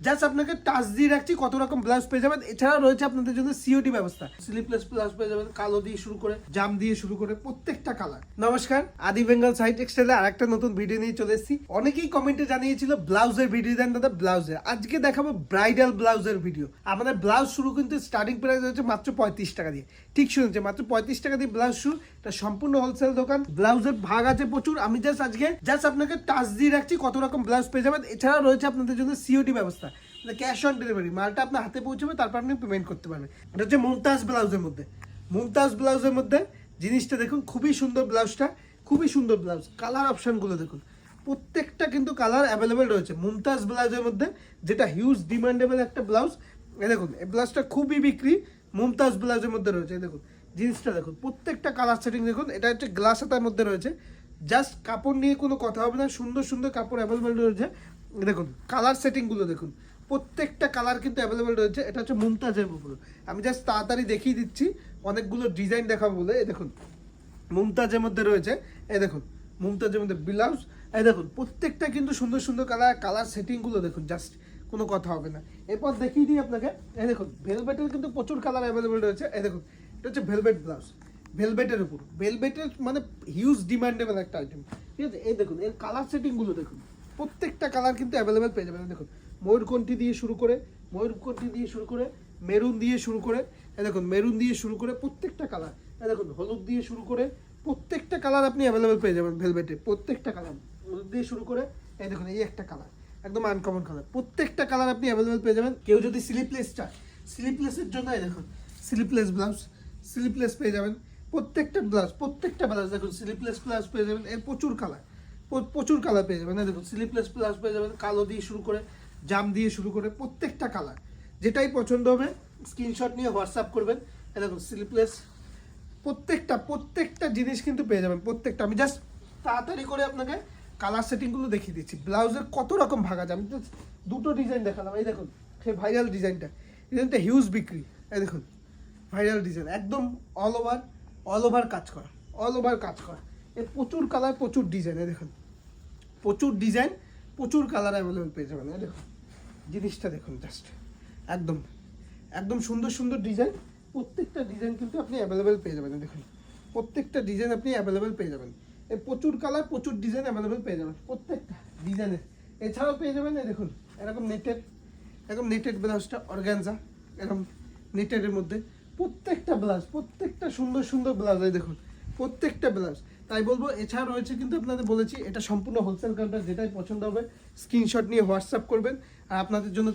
Just আপনাকে touch দিয়ে রাখছি কত রকম ব্লাউজ পেয়ে যাবেন। এছাড়া রয়েছে আপনাদের জন্য সিওডি ব্যবস্থা, স্লিপলেস ব্লাউজ পেয়ে যাবেন, কালো দিয়ে শুরু করে জাম দিয়ে শুরু করে প্রত্যেকটা কালার। নমস্কার, আদি বেঙ্গল সাইড টেক্সটাইলে আরেকটা নতুন ভিডিও নিয়ে চলে এসেছি। অনেকেই কমেন্টে জানিয়েছিল ব্লাউজের ভিডিও দেন দাদা ব্লাউজের। আজকে দেখাবো ব্রাইডাল ব্লাউজের ভিডিও। আমাদের ব্লাউজ শুরু কিন্তু স্টার্টিং প্রাইস হচ্ছে মাত্র 35 টাকা দিয়ে। ঠিক শুনেছে, মাত্র 35 টাকা দিয়ে ব্লাউজ শুরু। এটা সম্পূর্ণ হোলসেল দোকান, ব্লাউজের ভাগ আছে প্রচুর। আমি জাস্ট আপনাকে টাচ দিয়ে রাখছি কত রকম ব্লাউজ পেয়ে যাবেন। এছাড়া রয়েছে আপনাদের জন্য সিওডি ব্যবস্থা, ক্যাশ অন ডেলিভারি। মালটা আপনার হাতে পৌঁছবে, তারপর আপনি পেমেন্ট করতে পারবেন। এটা হচ্ছে মুমতাজ ব্লাউজের মধ্যে। মুমতাজ ব্লাউজের মধ্যে জিনিসটা দেখুন, খুবই সুন্দর ব্লাউজটা, খুবই সুন্দর ব্লাউজ। কালার অপশনগুলো দেখুন, প্রত্যেকটা কিন্তু কালার অ্যাভেলেবেল রয়েছে মুমতাজ ব্লাউজের মধ্যে, যেটা হিউজ ডিমান্ডেবল একটা ব্লাউজ। এই দেখুন, এই ব্লাউজটা খুবই বিক্রি মুমতাজ ব্লাউজের মধ্যে রয়েছে। এই দেখুন জিনিসটা দেখুন, প্রত্যেকটা কালার সেটিং দেখুন। এটা হচ্ছে গ্লাস হাতার মধ্যে রয়েছে। জাস্ট কাপড় নিয়ে কোনো কথা হবে না, সুন্দর সুন্দর কাপড় অ্যাভেলেবেল রয়েছে। দেখুন কালার সেটিংগুলো দেখুন, প্রত্যেকটা কালার কিন্তু অ্যাভেলেবেল রয়েছে। এটা হচ্ছে মুমতাজের উপর। আমি জাস্ট তাড়াতাড়ি দেখিয়ে দিচ্ছি, অনেকগুলো ডিজাইন দেখাবো বলে। এই দেখুন মুমতাজের মধ্যে রয়েছে। এই দেখুন মুমতাজের মধ্যে ব্লাউজ। এই দেখুন প্রত্যেকটা কিন্তু সুন্দর সুন্দর কালার সেটিংগুলো দেখুন, জাস্ট কোনো কথা হবে না। এরপর দেখিয়ে দিই আপনাকে। এই দেখুন ভেলভেটের কিন্তু প্রচুর কালার অ্যাভেলেবেল রয়েছে। এই দেখুন এটা হচ্ছে ভেলভেট ব্লাউজ, ভেলভেটের উপর। ভেলভেটের মানে হিউজ ডিমান্ডেবল একটা আইটেম, ঠিক আছে। এই দেখুন এর কালার সেটিংগুলো দেখুন, প্রত্যেকটা কালার কিন্তু অ্যাভেলেবেল পেয়ে যাবেন। দেখুন ময়ূরকণ্ঠী দিয়ে শুরু করে, মেরুন দিয়ে শুরু করে, এই দেখুন মেরুন দিয়ে শুরু করে প্রত্যেকটা কালার। এই দেখুন হলুদ দিয়ে শুরু করে প্রত্যেকটা কালার আপনি অ্যাভেলেবেল পেয়ে যাবেন ভেলভেটে। প্রত্যেকটা কালার হলুদ দিয়ে শুরু করে, এই দেখুন এই একটা কালার একদম আনকমন কালার। প্রত্যেকটা কালার আপনি অ্যাভেলেবেল পেয়ে যাবেন। কেউ যদি স্লিপলেস চায়, স্লিপলেসের জন্য এই দেখুন স্লিপলেস ব্লাউজ, স্লিপলেস পেয়ে যাবেন। প্রত্যেকটা ব্লাউজ দেখুন স্লিপলেস ব্লাউজ পেয়ে যাবেন। এর প্রচুর কালার পেয়ে যাবেন। দেখুন স্লিপলেস ব্লাউজ পেয়ে যাবেন, কালো দিয়ে শুরু করে জাম দিয়ে শুরু করে প্রত্যেকটা কালার। যেটাই পছন্দ হবে স্ক্রিনশট নিয়ে হোয়াটসঅ্যাপ করবেন। এই দেখুন স্লিপলেস প্রত্যেকটা জিনিস কিন্তু পেয়ে যাবেন। প্রত্যেকটা আমি জাস্ট তাড়াতাড়ি করে আপনাকে কালার সেটিংগুলো দেখিয়ে দিচ্ছি। ব্লাউজের কত রকম ভাগ আছে, আমি জাস্ট দুটো ডিজাইন দেখালাম। এই দেখুন সেই ভাইরাল ডিজাইনটা হিউজ বিক্রি। এই দেখুন ভাইরাল ডিজাইন, একদম অল ওভার কাজ করা। এর প্রচুর কালার, প্রচুর ডিজাইন। এই দেখুন প্রচুর ডিজাইন, প্রচুর কালার অ্যাভেলেবেল পেয়ে যাবেন। এই দেখুন জিনিসটা দেখুন, জাস্ট একদম সুন্দর ডিজাইন। প্রত্যেকটা ডিজাইন কিন্তু আপনি অ্যাভেলেবেল পেয়ে যাবেন। দেখুন প্রত্যেকটা ডিজাইন আপনি অ্যাভেলেবেল পেয়ে যাবেন। এর প্রচুর কালার, প্রচুর ডিজাইন অ্যাভেলেবেল পেয়ে যাবেন প্রত্যেকটা ডিজাইনের। এছাড়াও পেয়ে যাবেন এই দেখুন এরকম নেটেড ব্লাউজটা, অর্গানজা এরকম নেটেডের মধ্যে প্রত্যেকটা সুন্দর ব্লাউজ। এই দেখুন প্রত্যেকটা ব্লাউজ। তাই বলবো এছাড়া রয়েছে কিন্তু আপনাদের বলেছি এটা সম্পূর্ণ হোলসেল কাউন্টার। যেটাই পছন্দ হবে স্ক্রিনশট নিয়ে হোয়াটসঅ্যাপ করবেন। আর আপনাদের জন্য